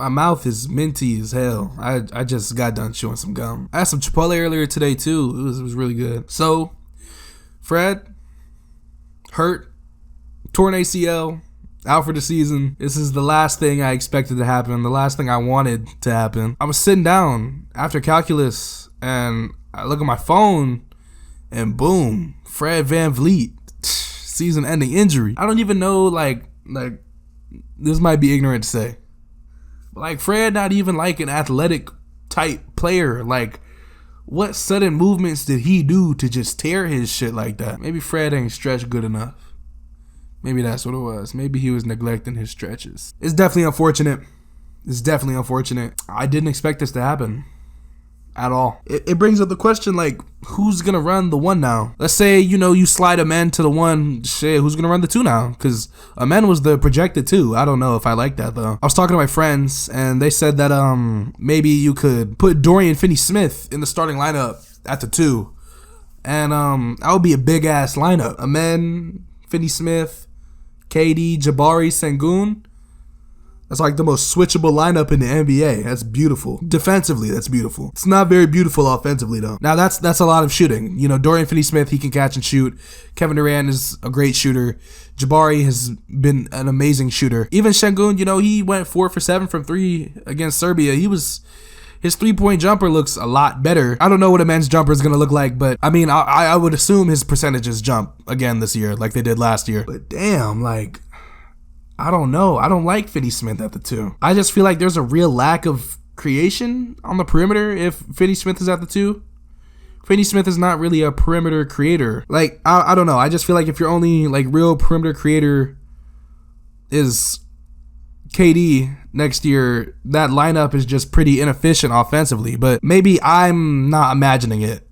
My mouth is minty as hell. I just got done chewing some gum. I had some Chipotle earlier today too. It was really good. So, Fred, hurt, torn ACL, out for the season. This is the last thing I expected to happen. The last thing I wanted to happen. I was sitting down after calculus and I look at my phone and boom, Fred VanVleet, season-ending injury. I don't even know, like this might be ignorant to say. Like, Fred not even like an athletic type player. Like, what sudden movements did he do to just tear his shit like that? Maybe Fred ain't stretched good enough. Maybe that's what it was. Maybe he was neglecting his stretches. It's definitely unfortunate. I didn't expect this to happen at all. It brings up the question, like, who's gonna run the one now? Let's say, you slide Amen to the one. Shit, who's gonna run the two now? Because Amen was the projected two. I don't know if I like that though. I was talking to my friends and they said that maybe you could put Dorian Finney-Smith in the starting lineup at the two, and that would be a big ass lineup. Amen, Finney-Smith, KD, Jabari, Sengun. That's like the most switchable lineup in the NBA. That's beautiful. Defensively, that's beautiful. It's not very beautiful offensively, though. Now, that's a lot of shooting. Dorian Finney-Smith, he can catch and shoot. Kevin Durant is a great shooter. Jabari has been an amazing shooter. Even Sengun, he went 4 for 7 from 3 against Serbia. His 3-point jumper looks a lot better. I don't know what a men's jumper is going to look like, but I mean, I would assume his percentages jump again this year like they did last year. But damn, like, I don't know. I don't like Finney-Smith at the two. I just feel like there's a real lack of creation on the perimeter if Finney-Smith is at the two. Finney-Smith is not really a perimeter creator. Like, I don't know. I just feel like if your only, like, real perimeter creator is KD next year, that lineup is just pretty inefficient offensively. But maybe I'm not imagining it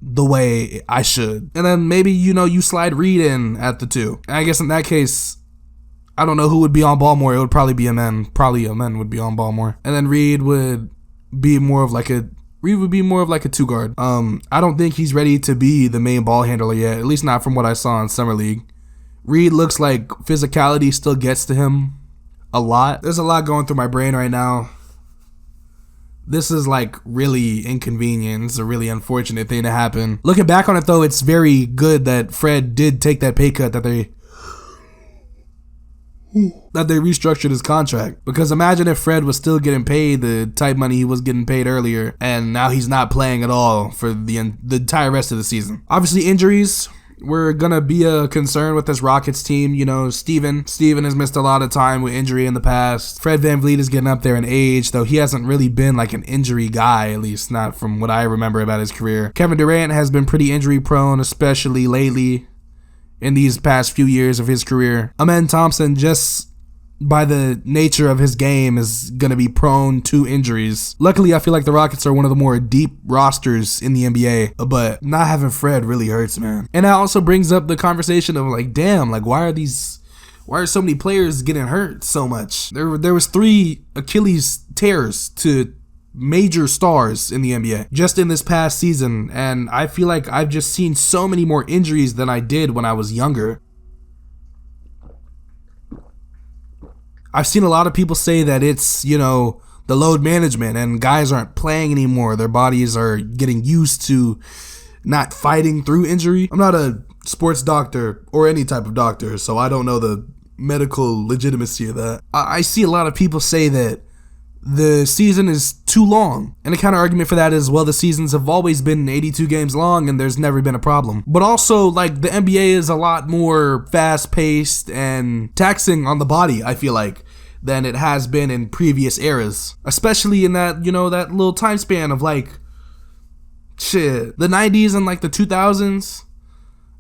the way I should. And then maybe, you slide Reed in at the two. And I guess in that case, I don't know who would be on ball more. It would probably be Amen. Probably Amen would be on ball more. And then Reed would be more of like a two guard. I don't think he's ready to be the main ball handler yet, at least not from what I saw in Summer League. Reed looks like physicality still gets to him a lot. There's a lot going through my brain right now. This is like really inconvenient. It's a really unfortunate thing to happen. Looking back on it though, it's very good that Fred did take that pay cut that they restructured his contract. Because imagine if Fred was still getting paid the type money he was getting paid earlier, and now he's not playing at all for the entire rest of the season. Obviously, injuries were gonna be a concern with this Rockets team. Steven has missed a lot of time with injury in the past. Fred VanVleet is getting up there in age, though he hasn't really been like an injury guy, at least not from what I remember about his career. Kevin Durant has been pretty injury prone, especially lately in these past few years of his career. Amen Thompson, just by the nature of his game, is going to be prone to injuries. Luckily, I feel like the Rockets are one of the more deep rosters in the NBA, but not having Fred really hurts, man. And that also brings up the conversation of like, damn, like why are so many players getting hurt so much? There was 3 Achilles tears to major stars in the NBA just in this past season, and I feel like I've just seen so many more injuries than I did when I was younger. I've seen a lot of people say that it's, the load management and guys aren't playing anymore. Their bodies are getting used to not fighting through injury. I'm not a sports doctor or any type of doctor, so I don't know the medical legitimacy of that. I see a lot of people say that the season is too long. And the counter argument for that is, well, the seasons have always been 82 games long and there's never been a problem. But also, like, the NBA is a lot more fast-paced and taxing on the body, I feel like, than it has been in previous eras. Especially in that, that little time span of, like, the 90s and, like, the 2000s.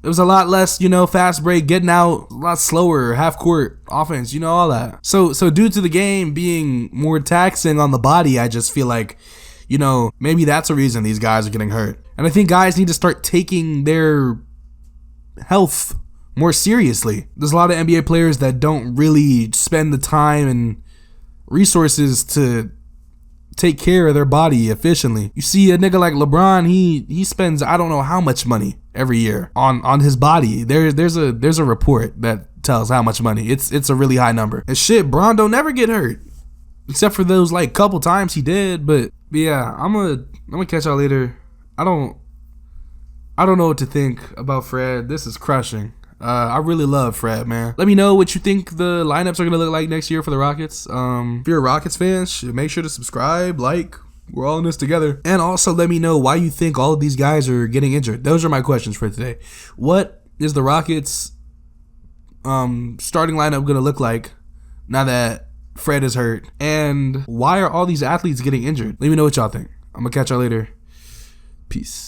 It was a lot less, fast break, getting out, a lot slower, half court offense, all that. So due to the game being more taxing on the body, I just feel like, maybe that's a reason these guys are getting hurt. And I think guys need to start taking their health more seriously. There's a lot of NBA players that don't really spend the time and resources to take care of their body efficiently. You see a nigga like LeBron, he spends I don't know how much money every year on his body. There's a report that tells how much money. It's a really high number. And shit, Bron don't never get hurt. except for those like couple times he did. But yeah, I'm gonna catch y'all later. I don't know what to think about Fred. This is crushing. I really love Fred, man. Let me know what you think the lineups are gonna look like next year for the Rockets. If you're a Rockets fan, make sure to subscribe, like. We're all in this together. And also let me know why you think all of these guys are getting injured. Those are my questions for today. What is the Rockets starting lineup gonna look like now that Fred is hurt? And why are all these athletes getting injured? Let me know what y'all think. I'm gonna catch y'all later. Peace.